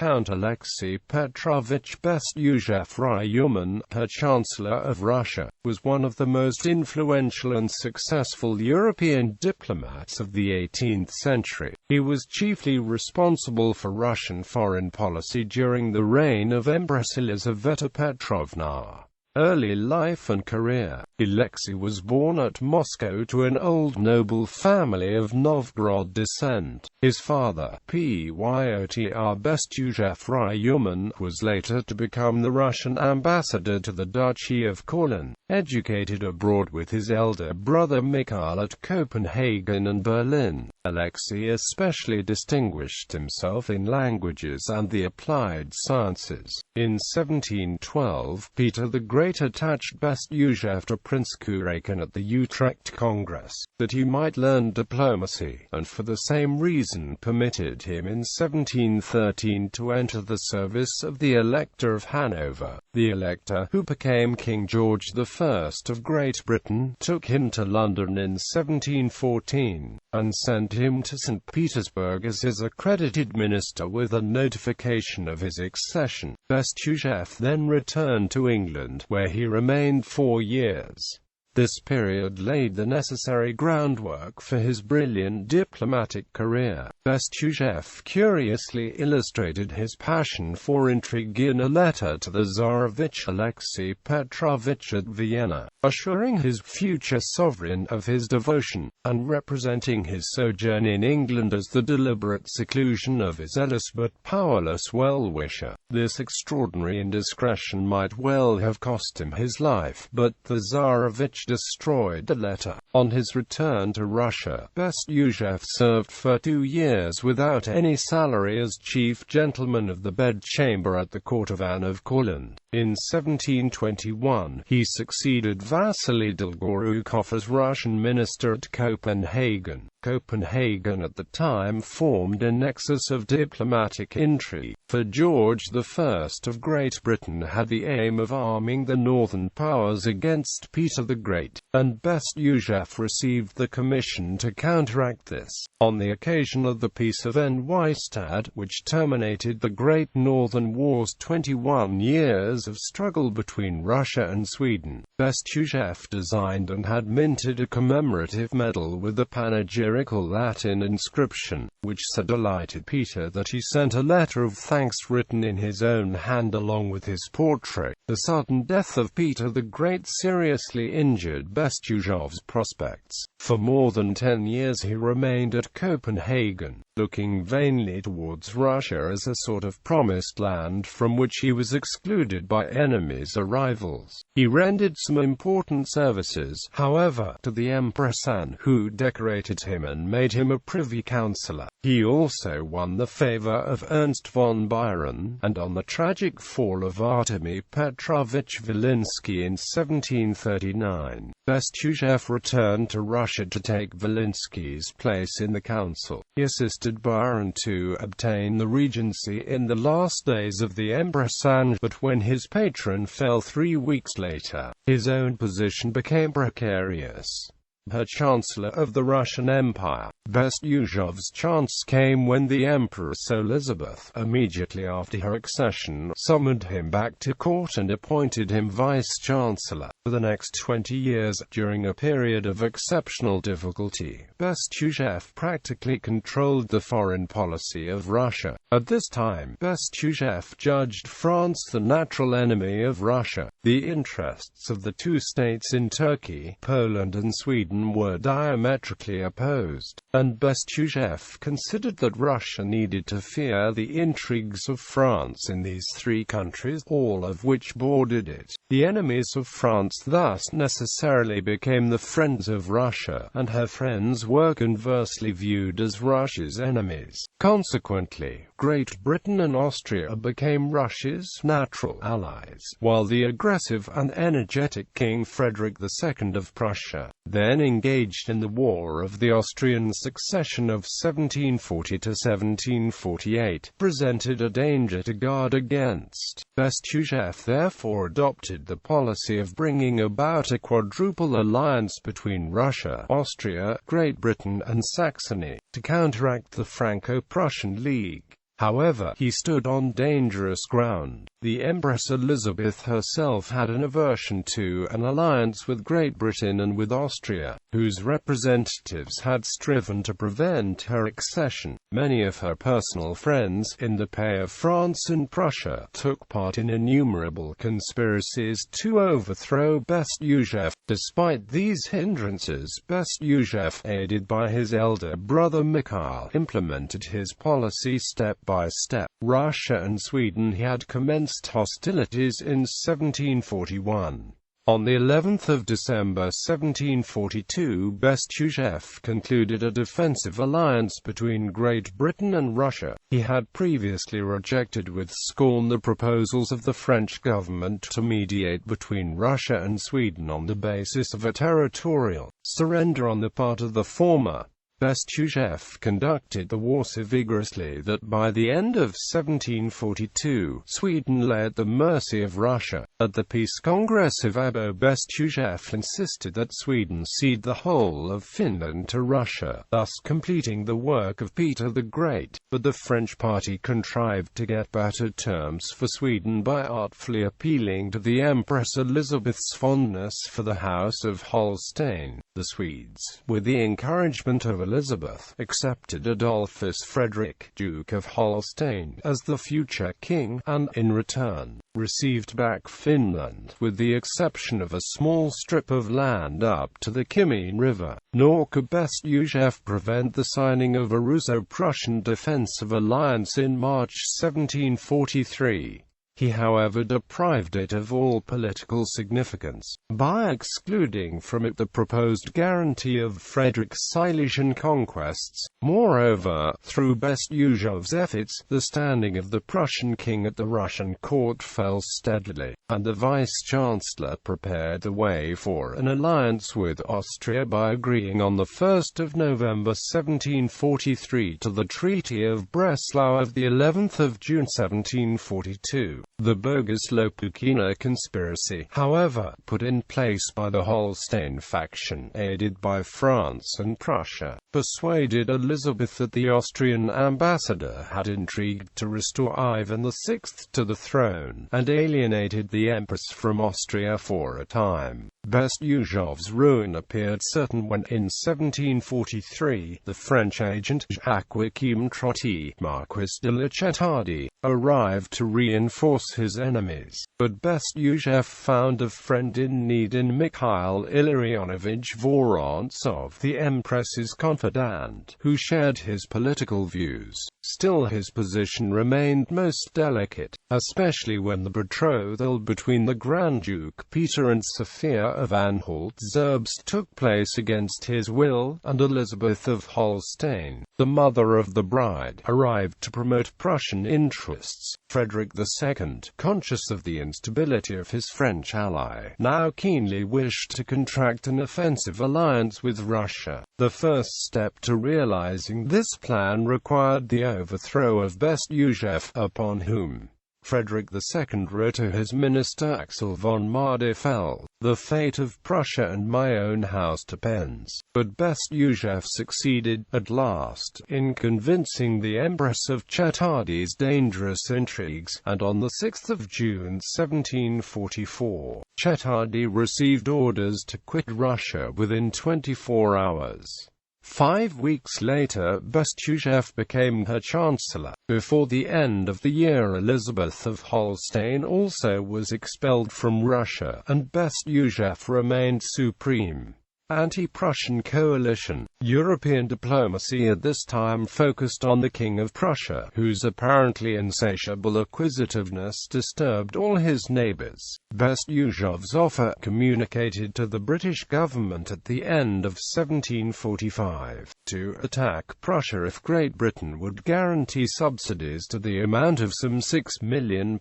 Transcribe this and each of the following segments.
Count Alexey Petrovich Bestuzhev-Ryumin, her Chancellor of Russia, was one of the most influential and successful European diplomats of the 18th century. He was chiefly responsible for Russian foreign policy during the reign of Empress Elizaveta Petrovna. Early life and career. Alexey was born at Moscow to an old noble family of Novgorod descent. His father, Pyotr Bestuzhev-Ryumin, was later to become the Russian ambassador to the Duchy of Courland. Educated abroad with his elder brother Mikhail at Copenhagen and Berlin, Alexey especially distinguished himself in languages and the applied sciences. In 1712, Peter the Great attached Bestuzhev to Prince Kurakin at the Utrecht Congress, that he might learn diplomacy, and for the same reason permitted him in 1713 to enter the service of the Elector of Hanover. The Elector, who became King George I of Great Britain, took him to London in 1714, and sent him to St. Petersburg as his accredited minister with a notification of his accession. Bestuzhev then returned to England, where he remained 4 years. This period laid the necessary groundwork for his brilliant diplomatic career. Bestuzhev curiously illustrated his passion for intrigue in a letter to the Tsarevich Alexey Petrovich at Vienna, assuring his future sovereign of his devotion, and representing his sojourn in England as the deliberate seclusion of his zealous but powerless well-wisher. This extraordinary indiscretion might well have cost him his life, but the Tsarevich destroyed the letter. On his return to Russia, Bestuzhev served for 2 years without any salary as chief gentleman of the bedchamber at the court of Anne of Courland. In 1721, he succeeded Vasily Dolgorukov as Russian minister at Copenhagen. Copenhagen at the time formed a nexus of diplomatic intrigue, for George I of Great Britain had the aim of arming the northern powers against Peter the Great, and Bestuzhev received the commission to counteract this. On the occasion of the Peace of Neustadt, which terminated the Great Northern War's 21 years of struggle between Russia and Sweden, Bestuzhev designed and had minted a commemorative medal with a panegyrical Latin inscription, which so delighted Peter that he sent a letter of thanks written in his own hand along with his portrait. The sudden death of Peter the Great seriously injured Bestuzhev's prospects. For more than 10 years he remained at Copenhagen, looking vainly towards Russia as a sort of promised land from which he was excluded by enemies or rivals. He rendered some important services, however, to the Empress Anne, who decorated him and made him a privy councillor. He also won the favour of Ernst von Biron, and on the tragic fall of Artemy Petrovich Volinsky in 1739, Bestuzhev returned to Russia to take Volinsky's place in the council. He assisted Biron to obtain the regency in the last days of the Empress Anne, but when his patron fell 3 weeks later, his own position became precarious. Her Chancellor of the Russian Empire. Bestuzhev's chance came when the Empress Elizabeth, immediately after her accession, summoned him back to court and appointed him vice-chancellor. For the next 20 years, during a period of exceptional difficulty, Bestuzhev practically controlled the foreign policy of Russia. At this time, Bestuzhev judged France the natural enemy of Russia. The interests of the two states in Turkey, Poland and Sweden were diametrically opposed, and Bestuzhev considered that Russia needed to fear the intrigues of France in these 3 countries, all of which bordered it. The enemies of France thus necessarily became the friends of Russia, and her friends were conversely viewed as Russia's enemies. Consequently, Great Britain and Austria became Russia's natural allies, while the aggressive and energetic King Frederick II of Prussia, then engaged in the War of the Austrian Succession of 1740 to 1748, presented a danger to guard against. Bestuzhev therefore adopted the policy of bringing about a quadruple alliance between Russia, Austria, Great Britain and Saxony, to counteract the Franco-Prussian League. However, he stood on dangerous ground. The Empress Elizabeth herself had an aversion to an alliance with Great Britain and with Austria, whose representatives had striven to prevent her accession. Many of her personal friends, in the pay of France and Prussia, took part in innumerable conspiracies to overthrow Bestuzhev. Despite these hindrances, Bestuzhev, aided by his elder brother Mikhail, implemented his policy step by step. Russia and Sweden had commenced hostilities in 1741. On the 11th of December 1742, Bestuzhev concluded a defensive alliance between Great Britain and Russia. He had previously rejected with scorn the proposals of the French government to mediate between Russia and Sweden on the basis of a territorial surrender on the part of the former. Bestuzhev conducted the war so vigorously that by the end of 1742, Sweden lay at the mercy of Russia. At the Peace Congress of Abo, Bestuzhev insisted that Sweden cede the whole of Finland to Russia, thus completing the work of Peter the Great. But the French party contrived to get better terms for Sweden by artfully appealing to the Empress Elizabeth's fondness for the House of Holstein. The Swedes, with the encouragement of Elizabeth, accepted Adolphus Frederick, Duke of Holstein, as the future king, and, in return, received back Finland, with the exception of a small strip of land up to the Kymi River. Nor could Bestuzhev prevent the signing of a Russo-Prussian defensive alliance in March 1743. He, however, deprived it of all political significance, by excluding from it the proposed guarantee of Frederick's Silesian conquests. Moreover, through Bestuzhev's efforts, the standing of the Prussian king at the Russian court fell steadily, and the vice-chancellor prepared the way for an alliance with Austria by agreeing on the 1st of November 1743 to the Treaty of Breslau of the 11th of June 1742. The bogus Lopukina conspiracy, however, put in place by the Holstein faction, aided by France and Prussia, persuaded Elizabeth that the Austrian ambassador had intrigued to restore Ivan VI to the throne, and alienated the Empress from Austria for a time. Bestuzhev's ruin appeared certain when, in 1743, the French agent Joachim Trotti, Marquis de la Chattardy, arrived to reinforce his enemies. But Bestuzhev found a friend in need in Mikhail Illarionovich Vorontsov, the Empress's confidant, who shared his political views. Still, his position remained most delicate, especially when the betrothal between the Grand Duke Peter and Sophia of Anhalt-Zerbst took place against his will, and Elizabeth of Holstein, the mother of the bride, arrived to promote Prussian interests. Frederick II, conscious of the instability of his French ally, now keenly wished to contract an offensive alliance with Russia. The first step to realizing this plan required the overthrow of Bestuzhev, upon whom Frederick II wrote to his minister Axel von Mardefeld, "The fate of Prussia and my own house depends." But Bestuzhev succeeded, at last, in convincing the Empress of Chattardy's dangerous intrigues, and on the 6th of June 1744, Chattardy received orders to quit Russia within 24 hours. 5 weeks later, Bestuzhev became her chancellor. Before the end of the year, Elizabeth of Holstein also was expelled from Russia, and Bestuzhev remained supreme. Anti-Prussian coalition. European diplomacy at this time focused on the King of Prussia, whose apparently insatiable acquisitiveness disturbed all his neighbors. Bestuzhev's offer, communicated to the British government at the end of 1745, to attack Prussia if Great Britain would guarantee subsidies to the amount of some £6 million,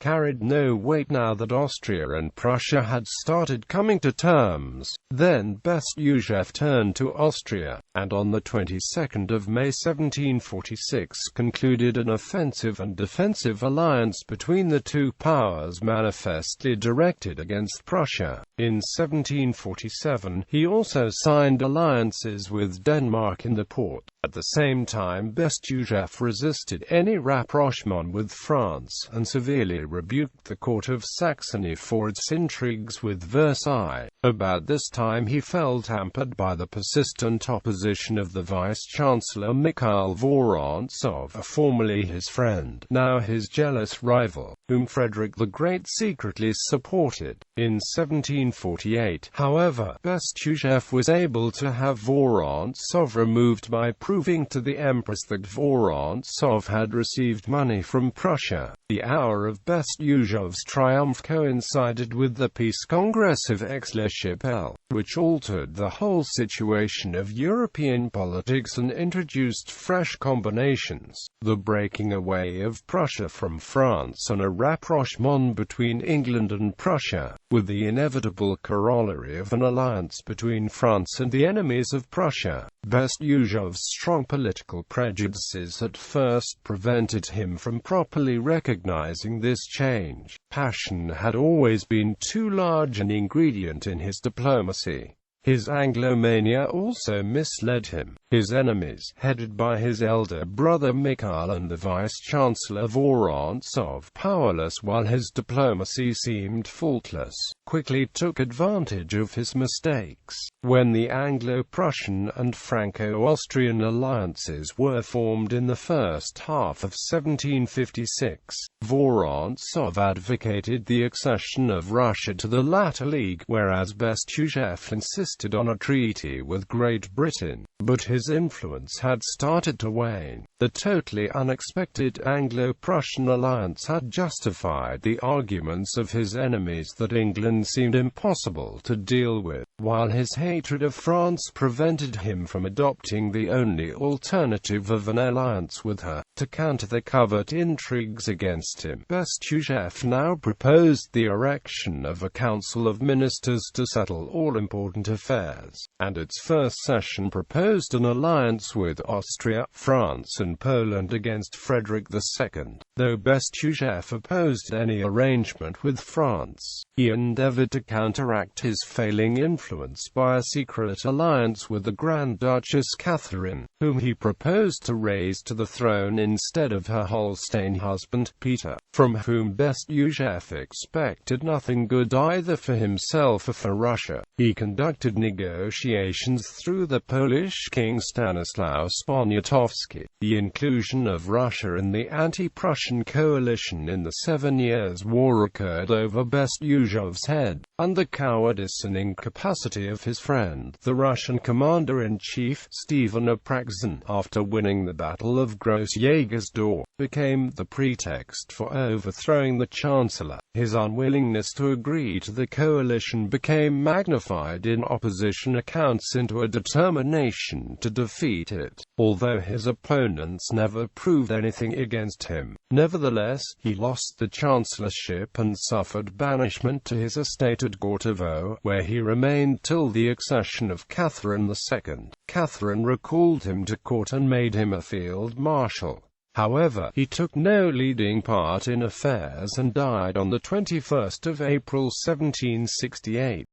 carried no weight now that Austria and Prussia had started coming to terms. Then Bestuzhev turned to Austria, and on the 22nd of May 1746 concluded an offensive and defensive alliance between the two powers manifestly directed against Prussia. In 1747, he also signed alliances with Denmark in the Porte. At the same time, Bestuzhev resisted any rapprochement with France, and severely rebuked the court of Saxony for its intrigues with Versailles. About this time he felt hampered by the persistent opposition of the Vice-Chancellor Mikhail Vorontsov, formerly his friend, now his jealous rival, whom Frederick the Great secretly supported. In 1748, however, Bestuzhev was able to have Vorontsov removed by proving to the Empress that Vorontsov had received money from Prussia. The hour of Bestuzhev's triumph coincided with the Peace Congress of Aix-la-Chapelle, which altered the whole situation of European politics and introduced fresh combinations, the breaking away of Prussia from France and a rapprochement between England and Prussia, with the inevitable corollary of an alliance between France and the enemies of Prussia. Bestuzhev's strong political prejudices at first prevented him from properly recognizing this change. Passion had always been too large an ingredient in his diplomacy. His Anglomania also misled him. His enemies, headed by his elder brother Mikhail and the Vice-Chancellor Vorontsov, powerless while his diplomacy seemed faultless, quickly took advantage of his mistakes. When the Anglo-Prussian and Franco-Austrian alliances were formed in the first half of 1756, Vorontsov advocated the accession of Russia to the latter league, whereas Bestuzhev insisted on a treaty with Great Britain. But his influence had started to wane. The totally unexpected Anglo-Prussian alliance had justified the arguments of his enemies that England seemed impossible to deal with, while his hatred of France prevented him from adopting the only alternative of an alliance with her. To counter the covert intrigues against him, Bestuzhev now proposed the erection of a council of ministers to settle all important affairs, and its first session proposed an alliance with Austria, France and Poland against Frederick II. Though Bestuzhev opposed any arrangement with France, he endeavored to counteract his failing influence by a secret alliance with the Grand Duchess Catherine, whom he proposed to raise to the throne instead of her Holstein husband, Peter, from whom Bestuzhev expected nothing good either for himself or for Russia. He conducted negotiations through the Polish King Stanislaus Poniatowski. The inclusion of Russia in the anti-Prussian coalition in the 7 Years' War occurred over Bestuzhev's head, and the cowardice and incapacity of his friend, the Russian commander-in-chief, Stephen Apraksin, after winning the Battle of Gross-Jägersdorf, became the pretext for overthrowing the Chancellor. His unwillingness to agree to the coalition became magnified in opposition accounts into a determination to defeat it, although his opponents never proved anything against him. Nevertheless, he lost the chancellorship and suffered banishment to his estate at Gortovo, where he remained till the accession of Catherine II. Catherine recalled him to court and made him a field marshal. However, he took no leading part in affairs and died on the 21st of April 1768.